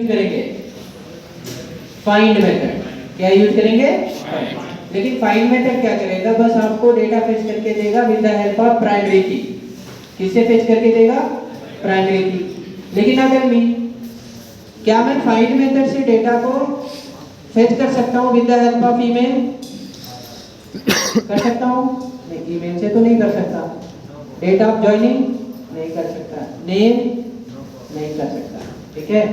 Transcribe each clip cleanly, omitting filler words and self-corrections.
Use करेंगे? Find method. क्या use करेंगे? लेकिन फाइंड मेथड क्या करेगा? बस आपको डेटा फेच करके देगा with the help of primary की। किससे फेच करके देगा? प्राइमरी की। लेकिन अगर क्या मैं फाइंड मेथड से डेटा को फेच कर सकता हूँ with the help of email? कर सकता हूँ? नहीं, ईमेल से तो नहीं कर सकता। डेट ऑफ ज्वाइनिंग नहीं कर सकता। नेम नहीं कर सकता। ठीक है,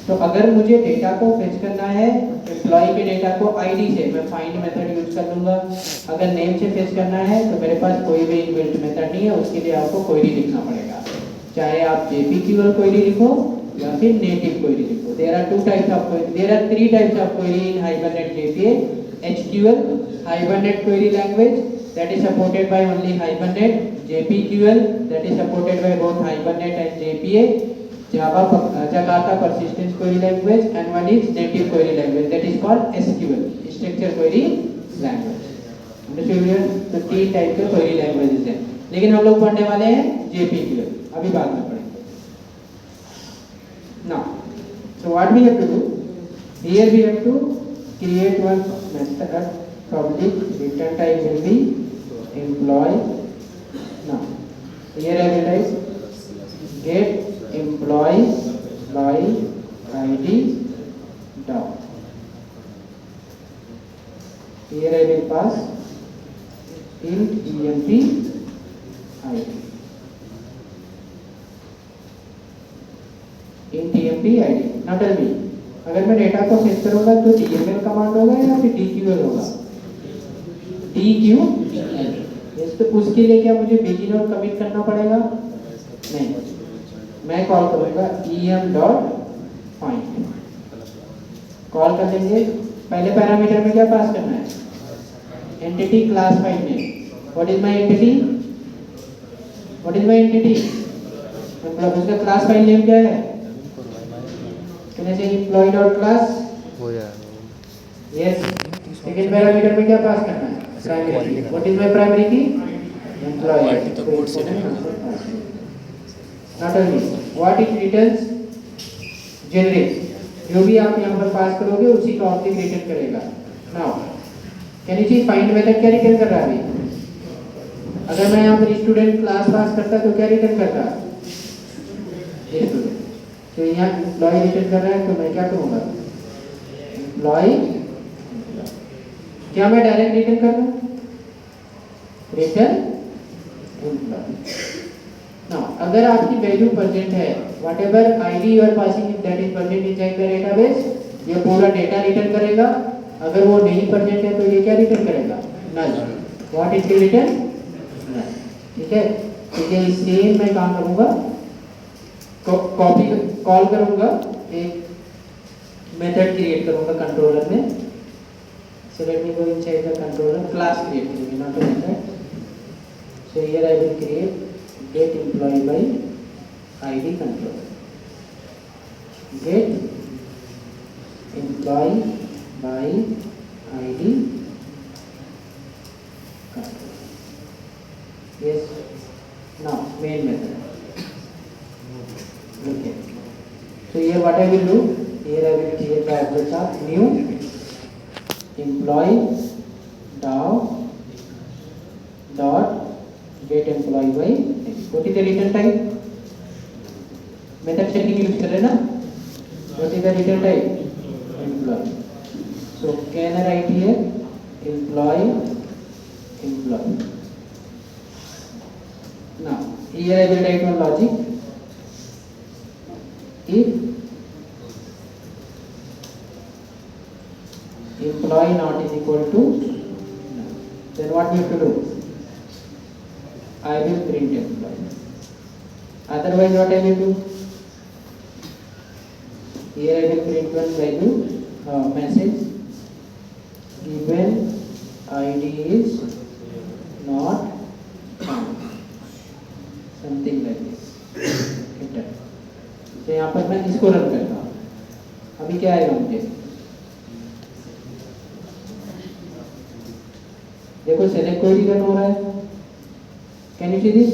तो अगर मुझे डेटा को फेच करना है एम्प्लॉय के डेटा को आईडी से, मैं फाइंड मेथड यूज कर लूंगा। अगर नेम से फेच करना है तो मेरे पास कोई भी इनबिल्ट मेथड नहीं है, उसके लिए आपको क्वेरी लिखना पड़ेगा। चाहे आप जेपीक्यूएल क्वेरी लिखो या फिर नेटिव क्वेरी लिखो। There are three types of query in Hibernate JPA. HQL Hibernate query language that is supported by only Hibernate, JPQL that is supported by both Hibernate and JPA, Jakarta persistence query language, and one is native query language that is called SQL, structure query language. Understood? तो तीन type के query languages हैं, लेकिन हम लोग पढ़ने वाले हैं JPQL, अभी बाद में पढ़ेंगे। Now, so what we have to do? Here we have to create one method. Public return type will be employee. Now here I will write get employee by id dot. Here I will pass int emp id. int emp id. Now tell me, अगर मैं data को fetch करूंगा तो DML command होगा या फिर डीक्यूएल होगा? डीक्यूएल। तो उसके लिए क्या मुझे बिगिन और कमिट करना पड़ेगा? नहीं, मैं कॉल करूंगा em डॉट फाइंड। कॉल कर देंगे। पहले पैरामीटर में क्या पास करना है? Entity class file name. What is my entity? मतलब उसका क्लास फाइल नेम क्या है? जैसे employee डॉट क्लास हो जाएगा। यस। सेकंड पैरामीटर में क्या पास करना है? Primary. What is my primary key? Employ. Not only what it returns? Generic. जो भी आप यहाँ पर पास करोगे उसी का ऑब्जेक्ट रिटर्न करेगा। Now can you see find method क्या रिटर्न कर रहा है अभी? अगर मैं यहाँ पर स्टूडेंट क्लास पास करता तो क्या रिटर्न करता? स्टूडेंट। तो यहाँ एम्प्लॉय रिटर्न कर रहा है तो मैं क्या करूँगा? एम्प्लॉय। क्या मैं डायरेक्ट रिटर्न कर दूँ? Return employ. नाउ अगर आपकी वैल्यू प्रेजेंट है, whatever ID you are passing that is present inside the database, ये पूरा डेटा रिटर्न करेगा। अगर वो नहीं प्रेजेंट है तो ये क्या रिटर्न करेगा? Null. What it will return? Null. ठीक है, ठीक है। सेम मैं काम करूँगा, कॉपी कॉल करूंगा, एक मेथड क्रिएट करूंगा कंट्रोलर में। So let me go inside the controller, class create करेंगे, not a method. So here I will create get employ by ID controller. Get employ by ID controller. Yes. Now main method. Okay. So here what I will do? Here I will create the object of new employee dot get employee by what is the return type? Method checking use कर रहे ना? What is the return type? Employee. So can I write here employee? Now here I will write one logic. If employee not is equal to none, then what we have to do? I will print employee. Otherwise what I will do? Here I will print one value, message given ID is not found, something like this. Enter. तो यहाँ पर मैं इसको run करता हूँ। अभी क्या आएगा मुझे? देखो सेलेक्ट क्वेरी रन हो रहा है। Can you see this?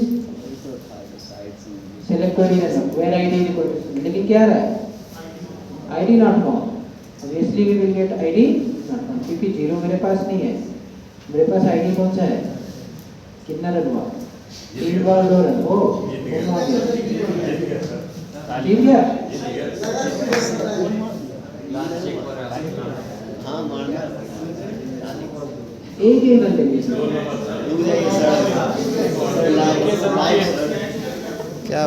Select query run where ID equal to, लेकिन क्या आ रहा है? ID not found. Obviously we will get ID not found क्योंकि 0 मेरे पास नहीं है. मेरे पास ID कौन सा है? कितना रन हुआ? 3 बॉल 2 रन. ओ जीत गया. एक ही रन लेंगे. क्या